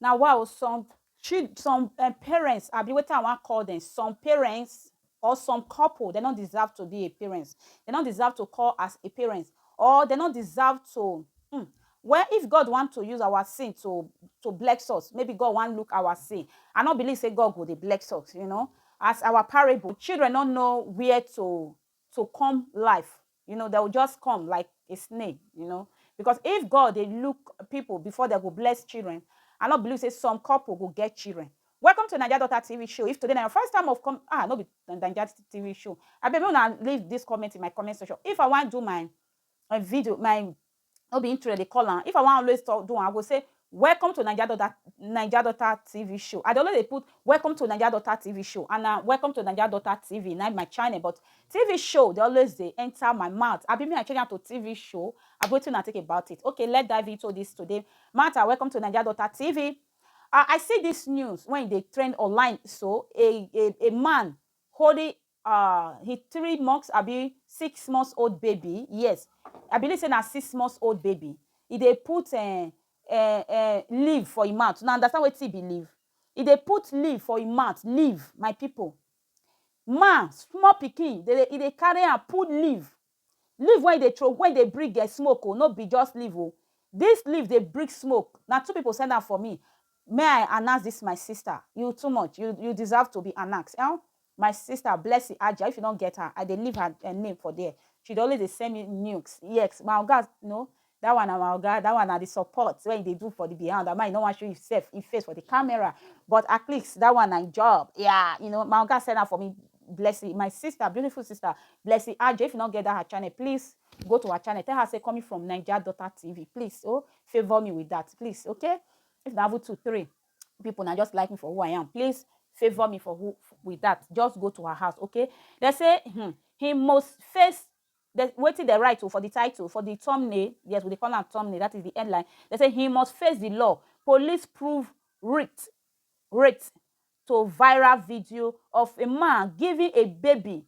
Now, wow, some parents, I be what I want to call them, some parents or some couple, they don't deserve to be a parents. They don't deserve to call as a parents, or they don't deserve to. Well, if God want to use our sin to bless us, maybe God want look our sin. I don't believe say God go dey bless us, As our parable, children don't know where to come life. They will just come like a snake. Because if God they look people before they go bless children, I don't believe say some couple go get children. Welcome to Naija Daughter TV show. If today na your first time of no be Naija TV show, I be una leave this comment in my comment section. If I want to do my video, my no be intro they call am. If I want always talk do am, I go say welcome to Naija Daughter TV show. I don't know they put welcome to Naija Daughter TV show and welcome to Naija Daughter TV. Now my channel, but TV show they always they enter my mouth. I be me I change am to TV show. I'm going to think about it. Okay, let's dive into this today. Martha, welcome to Naija Daughter TV. I see this news when they trend online. So a man holding he 3 months, I be 6 months old baby. Yes, I believe say na 6 months old baby. He they put leave for him mouth. Now understand what he believe. He they put leave for him mouth. Leave, my people. Man, small pikin, they carry and put leave. Leave when they throw, when they bring get smoke, oh, not be just leave. Oh. This leave they bring smoke. Now 2 people send that for me. May I announce this, my sister? You too much. You deserve to be announced. My sister, bless it, Aja. If you don't get her, I they leave her name for there. She'd always they send me nukes. Yes, my God, that one, my God, that one are the support when they do for the behind. That might not want to show yourself, your face for the camera, but at least that one a job. Yeah, my God send her for me. Bless it, my sister, beautiful sister, bless it, Aja. If you don't get that her channel, please go to her channel. Tell her say coming from Naija Daughter TV. Please, favor me with that, please. Okay, if I have 2, 3 people now just like me for who I am, please favor me for who with that. Just go to her house, okay? They say he must face the waiting the right for the title, for the thumbnail. Yes, we call it thumbnail. That is the headline. They say he must face the law. Police prove rate to viral video of a man giving a baby.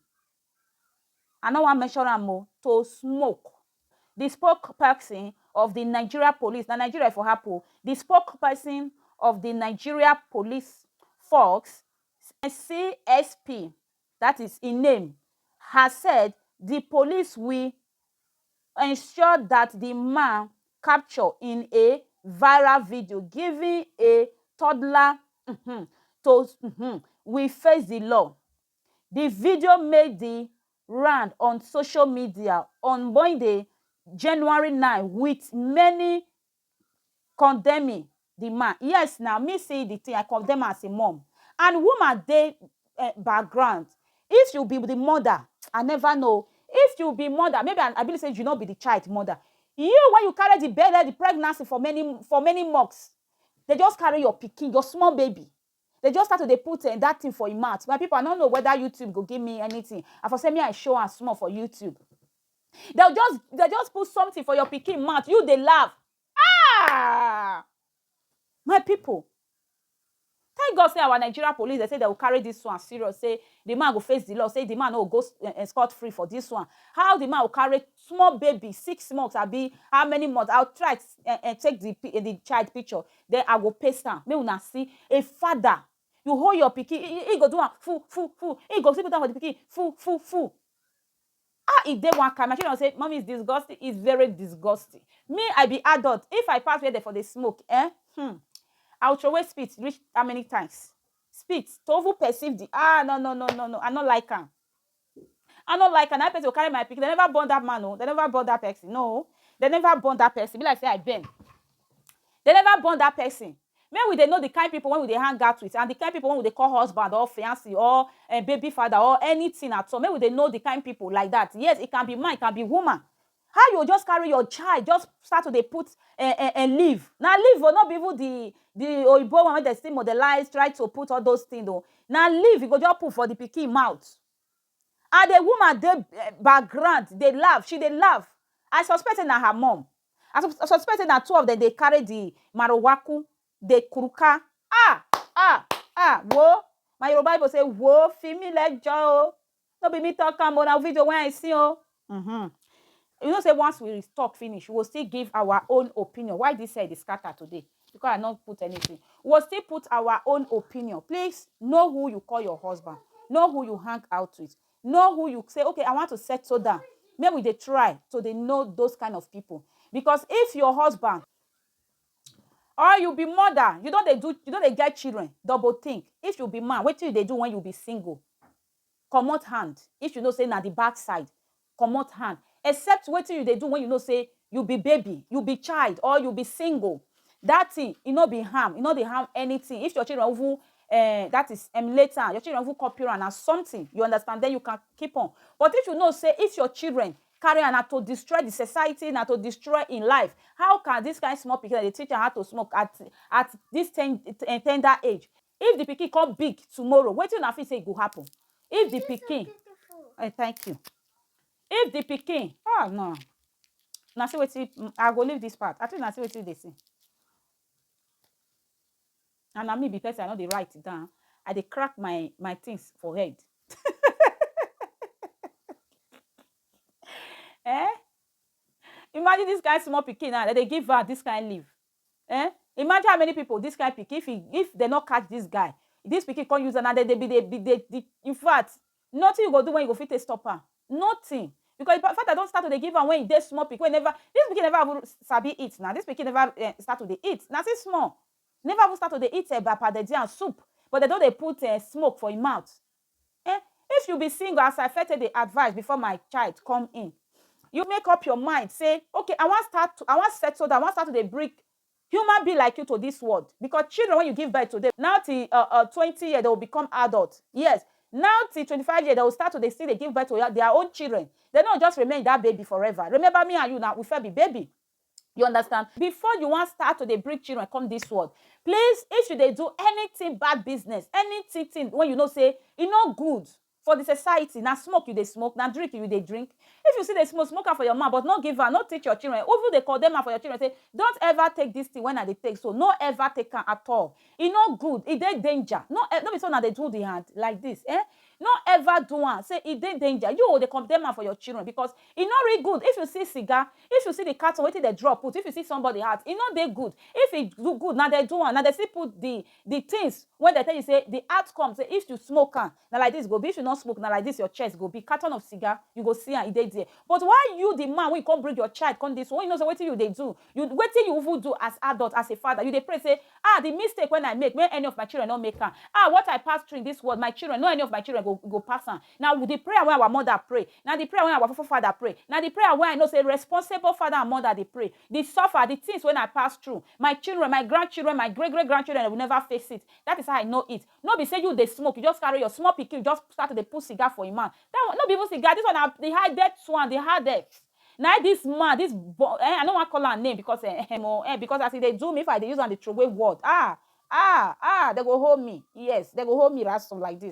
I don't want to mention more to smoke. The spokesperson of the Nigeria police, the Nigeria for Apple, the spokesperson of the Nigeria police force, CSP, that is in name, has said the police will ensure that the man captured in a viral video giving a toddler will face the law. The video made the round on social media on Monday, January 9, with many condemning the man. Yes, now me see the thing, I condemn as a mom. And woman they background. If you be the mother, I never know. If you be mother, maybe I believe say you not be the child mother. You when you carry the belly, the pregnancy for many months, they just carry your pikin, your small baby. They just start to they put that thing for your mouth. My people, I don't know whether YouTube go give me anything. I for say me I show and small for YouTube. They just put something for your pikin mouth. You they laugh. Ah, my people. Thank God say our Nigeria police, they say they will carry this one serious. Say the man will face the law. Say the man will go scot-free for this one. How the man will carry small baby, 6 months, I be how many months? I'll try and take the child picture. Then I will paste am. May una see a father. You hold your pikin, he go do one full. He go sit down for the pikin, full. If they want come, my children say, mommy is disgusting. It's very disgusting. Me, I be adult. If I pass where they for the smoke, I'll throw away spit. Reach how many times? Spit. To who perceive the no. I don't like him. I don't like him. That person will carry my pick. They never born that man. No, they never born that person. No, they never born that person. Be like say I been. They never born that person. Maybe they know the kind of people when we they hang out with, and the kind of people when we they call husband or fiancé or baby father or anything at all. Maybe they know the kind of people like that. Yes, it can be man, it can be woman. How you just carry your child, just start to they put and leave. Now leave will not be even the Oyibo one when they still modelize, try to put all those things though. Now leave, you go just put for the pikin mouth. And the woman, they background, they laugh. They laugh. I suspected that her mom. I suspected that 2 of them, they carry the marowaku, the kuruka. Whoa. My Yoruba Bible say, whoa, fimi like Joe. No be me talk about a video when I see you. You know, say once we talk finish, we will still give our own opinion. Why this side is scattered today? because I not put anything. We'll still put our own opinion. Please know who you call your husband. Know who you hang out with. Know who you say, okay, I want to settle down. Maybe they try so they know those kind of people. Because if your husband or you be mother, you don't get children, double think. If you be man, what do they do when you be single? Comot hand. If you know say na the backside, comot hand. Except what you they do when you know say you be baby, you be child, or you be single. That thing, you know be harm, you know they harm anything. If your children who that is later, your children who copy and something, you understand, then you can keep on. But if you know say if your children carry on to destroy the society, not to destroy in life, how can this kind of small people they teach you how to smoke at this tender age? If the pikin come big tomorrow, what you not say it go happen? If the pikin, thank you. If the pikin, oh no, now see what I go leave this part. I think now see what they say. And I me because I know they write it down. I they crack my things for head. Eh? Imagine this guy small pikin now that they give her this kind of leave. Eh? Imagine how many people this guy pick if they not catch this guy. This pikin can't use another they in fact, nothing you go do when you go fit a stopper. Nothing. Because in fact, I don't start to the give her when they small pikin. This pikin never sabi eat now. This pikin never start to the eat. Now see small. Never even start to the eat and soup. But they don't they put smoke for your mouth. Eh? If you be single, as I fed the advice before my child come in, you make up your mind. Say, okay, I want settle down. I want start to the bring human being like you to this world. Because children, when you give birth to them, now till 20 years, they will become adults. Yes. Now till 25 years, they will start to they give birth to their own children. They don't just remain that baby forever. Remember me and you now, we fell be baby. You understand? Before you want start to bring children come this world, please, if you they do anything bad business, anything when you know say it not good for the society, now smoke you they smoke, now drink you they drink. If you see they smoke for your mom, but not give her, not teach your children. Even they call them for your children, say don't ever take this thing when they take. So no ever take her at all. It not good. It they danger. No be so now they do the hand like this. Not ever do one. Say it they danger. You they condemn her for your children because it not really good. If you see cigar, if you see the carton waiting they drop put, if you see somebody heart, it not they good. If it do good, now they do one. Now they see put the things when they tell you say the outcome. Say if you smoke now like this go be. If you not smoke now like this your chest go be. Carton of cigar you go see and it there. But why you the man when you come bring your child come this one? You know so waiting you they do. You waiting you will do as adult as a father. You they pray say the mistake when I make, when any of my children not make her. What I pass through in this world, my children, no any of my children go pass on. Now the prayer when our mother pray, now the prayer when our father pray, now the prayer when I know say responsible father and mother they pray, the suffer, the things when I pass through, my children, my grandchildren, my great grandchildren will never face it. That is how I know it. No be say you they smoke, you just carry your small pikin, you just start to put cigar for a man. That one, no be even cigar. This one the high death one, the hard death. Now this man, I don't want to call her name because because as they do me if I they use on the throwaway word. They go hold me. Yes, they go hold me ransom like this.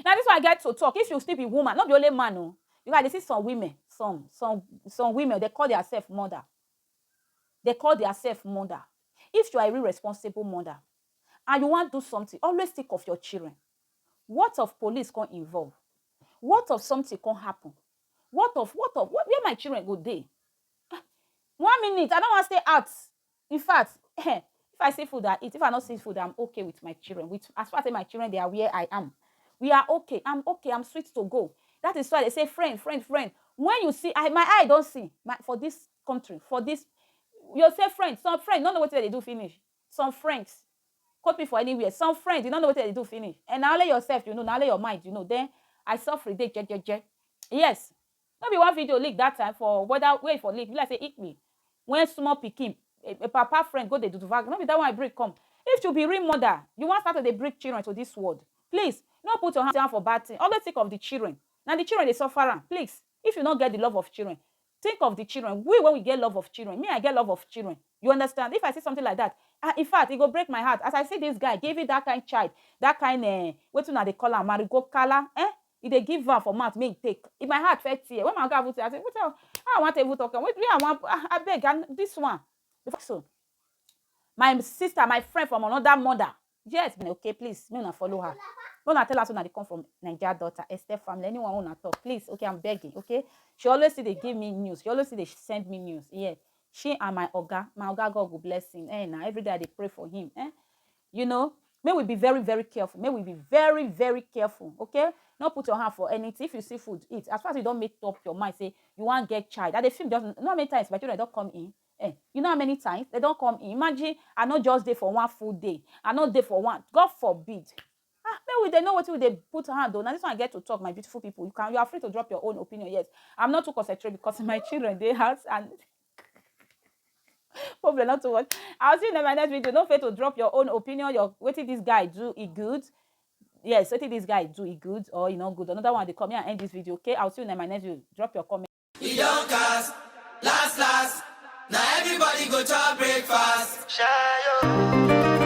Now this one I get to talk. If you still be woman, not the only man, no. Because they see some women, some women, they call themselves mother. They call themselves mother. If you are a irresponsible mother and you want to do something, always think of your children. What of police can involve? What of something can happen? What where my children go day? 1 minute, I don't want to stay out. In fact, if I see food I eat, if I not see food, I'm okay with my children. As far as my children, they are where I am. We are okay. I'm okay. I'm sweet to go. That is why they say friend. When you see, my eye don't see. For this country, for this, you say friend. Some friends don't know what they do finish. Some friends, quote me for anywhere. Some friends, you don't know what they do finish. And now let yourself, now let your mind, Then I suffer day, Yes. Maybe one video leak that time for whether wait for leak. Like say eat me. When small pikin, a papa friend go they do to vag. Maybe that one I break come. If you be real mother, you want start to bring children to this world. Please, don't put your hand down for bad thing. Always think of the children. Now the children they suffer. Please, if you don't get the love of children, think of the children. When we get love of children, me I get love of children. You understand? If I see something like that, in fact, it go break my heart. As I see this guy give it that kind child, that kind what you know they call her marigo color, If they give her for mouth, me take. If my heart felt here, when my God would say, I say, what I want to talk. Wait, I want. I beg, and this one. So, my sister, my friend from another mother. Yes, okay, please, me not follow her. When I tell her so that they come from Naija Daughter, Esther family, anyone wanna talk, please. Okay, I'm begging. Okay, she always say they give me news. She always say they send me news. Yeah, She and my oga, God will bless him. Now every day they pray for him. You know, may we be very, very careful. May we be very, very careful. Okay? Not put your hand for anything. If you see food, eat. As far as you don't make up your mind, say you want to get child. That the film doesn't. Not many times my children don't come in. You know how many times they don't come in? Imagine I not just there for one full day. I not there for one. God forbid. Maybe they know what they put hand on. Now this one I get to talk, my beautiful people. You are free to drop your own opinion. Yes, I'm not too concentrated because my children they have and problem not too much. I'll see you in my next video. Don't forget to drop your own opinion. What did this guy do? He good? Yes, what did this guy do? He good or he not good? Another one they come here and end this video. Okay, I'll see you in my next video. Drop your comment. We don't cast last. Now everybody go to breakfast. Shayo.